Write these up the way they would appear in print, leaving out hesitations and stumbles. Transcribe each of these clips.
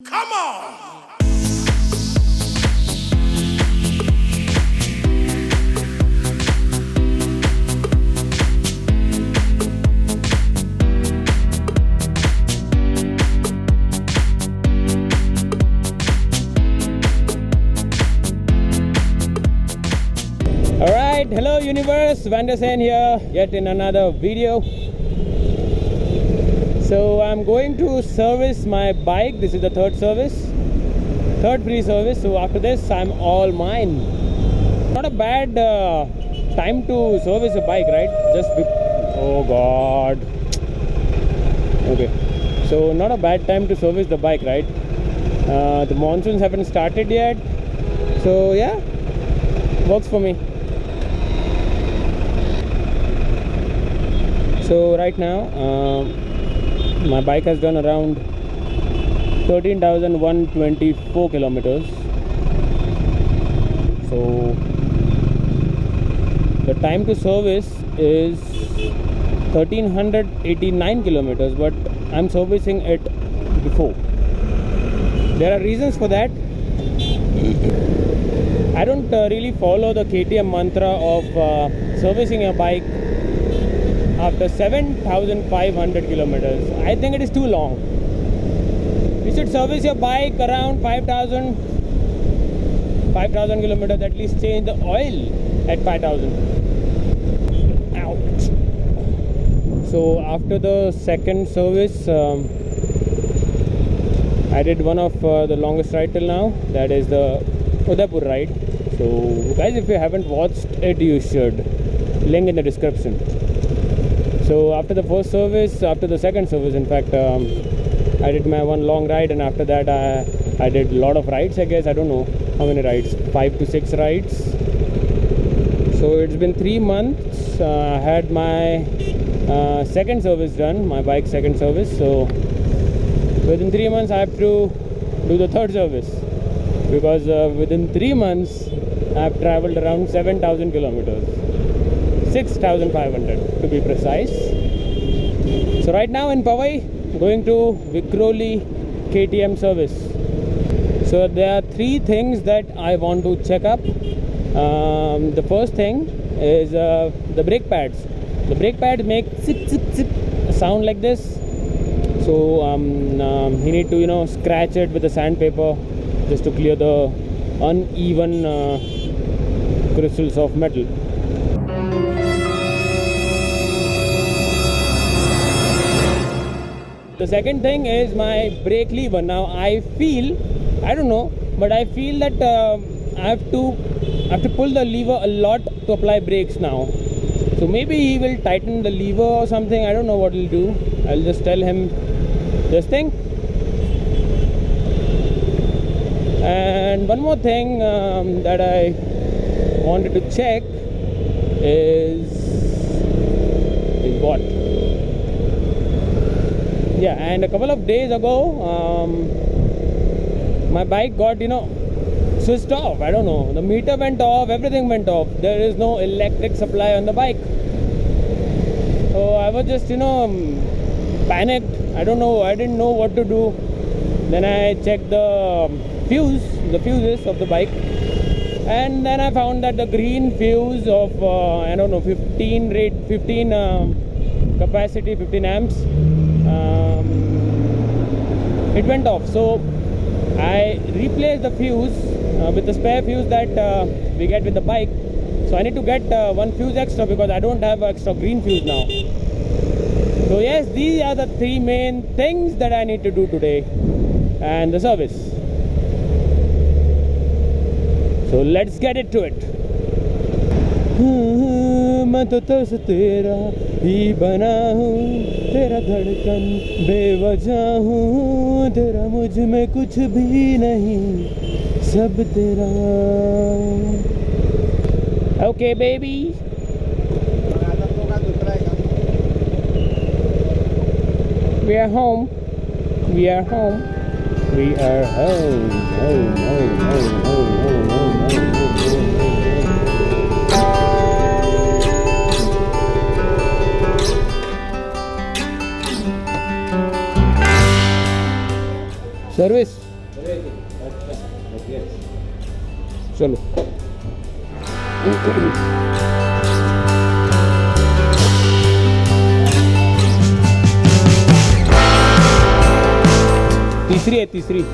Come on! Alright, hello universe, Vandersen here, yet in another video. So I'm going to service my bike. This is the third free service. So after this I'm all mine. Not a bad time to service a bike, right? Oh god. Okay, so not a bad time to service the bike, right? The monsoons haven't started yet, so yeah, works for me. So right now my bike has done around 13,124 kilometers. So the time to service is 1,389 kilometers, but I'm servicing it before. There are reasons for that. I don't really follow the KTM mantra of servicing a bike after 7,500 kilometers. I think it is too long. You should service your bike around 5,000 kilometers, at least change the oil at 5,000. Ouch. So after the second service, I did one of the longest ride till now, that is the Udaipur ride. So guys, if you haven't watched it, you should. Link in the description. So after the second service, in fact, I did my one long ride, and after that I did a lot of rides, I guess. I don't know how many rides, 5 to 6 rides. So it's been 3 months. I had my second service done, my bike's second service. So within 3 months I have to do the third service, because within 3 months I have traveled around 7,000 kilometers. 6,500 to be precise. So right now in Powai, going to Vikhroli KTM service. So there are 3 things that I want to check up. The first thing is the brake pads. The brake pads make zip zip zip a sound like this. So you need to scratch it with the sandpaper just to clear the uneven crystals of metal. The second thing is my brake lever. Now I don't know, but I feel that I have to pull the lever a lot to apply brakes now. So maybe he will tighten the lever or something. I don't know what he'll do. I'll just tell him this thing. And one more thing that I wanted to check is what? Yeah, and a couple of days ago, my bike got, switched off. I don't know. The meter went off, everything went off. There is no electric supply on the bike. So I was just, panicked. I didn't know what to do. Then I checked the fuses of the bike. And then I found that the green fuse of, 15 capacity, 15 amps, it went off. So I replaced the fuse with the spare fuse that we get with the bike. So I need to get one fuse extra, because I don't have extra green fuse now. So yes, these are the 3 main things that I need to do today, and the service. So let's get into it. मैं तो तरस तेरा ही बना हूँ, तेरा धड़कन बेवजह हूँ, तेरा मुझ में कुछ भी नहीं, सब तेरा. Okay baby. We are home. We are home. We are home. Home, home, home, home, home, home, home. Service. चलो तीसरी है, तीसरी।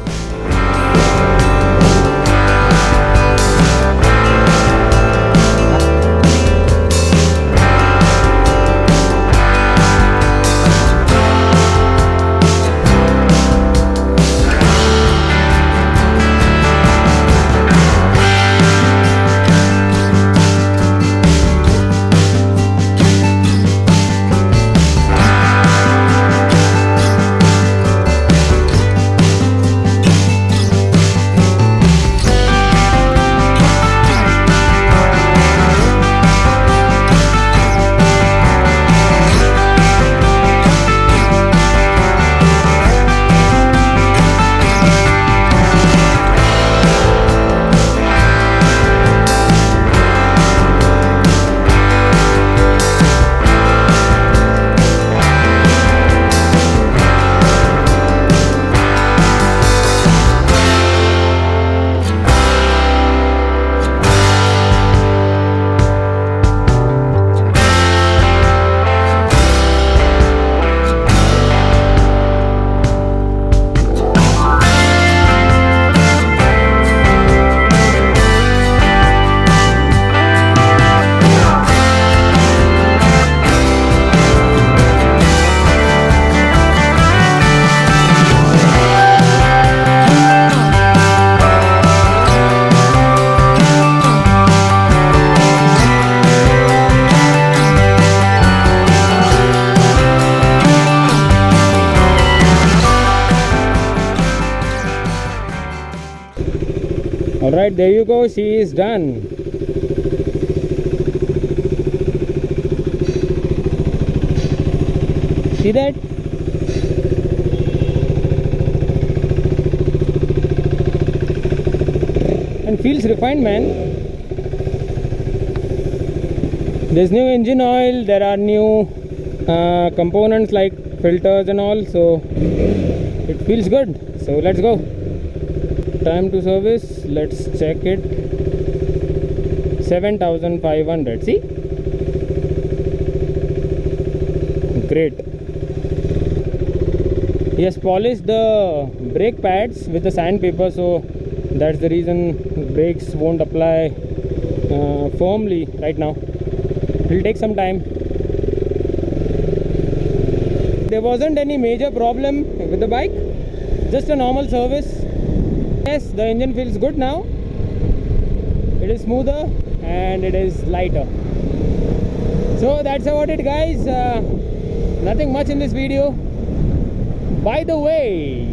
Alright, there you go, she is done. See that? And feels refined, man. There's new engine oil, there are new components like filters and all, so it feels good. So let's go. Time to service, let's check it. 7,500. See? Great. He has polished the brake pads with the sandpaper, so that's the reason brakes won't apply firmly right now. It will take some time. There wasn't any major problem with the bike, just a normal service. Yes, the engine feels good now. It is smoother and it is lighter. So that's about it, guys. Nothing much in this video. By the way,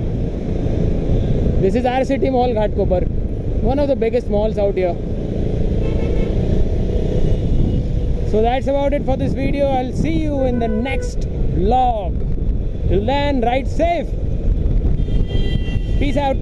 this is our city mall, Ghatkopar, one of the biggest malls out here. So that's about it for this video. I'll see you in the next vlog. Till then, ride safe. Peace out.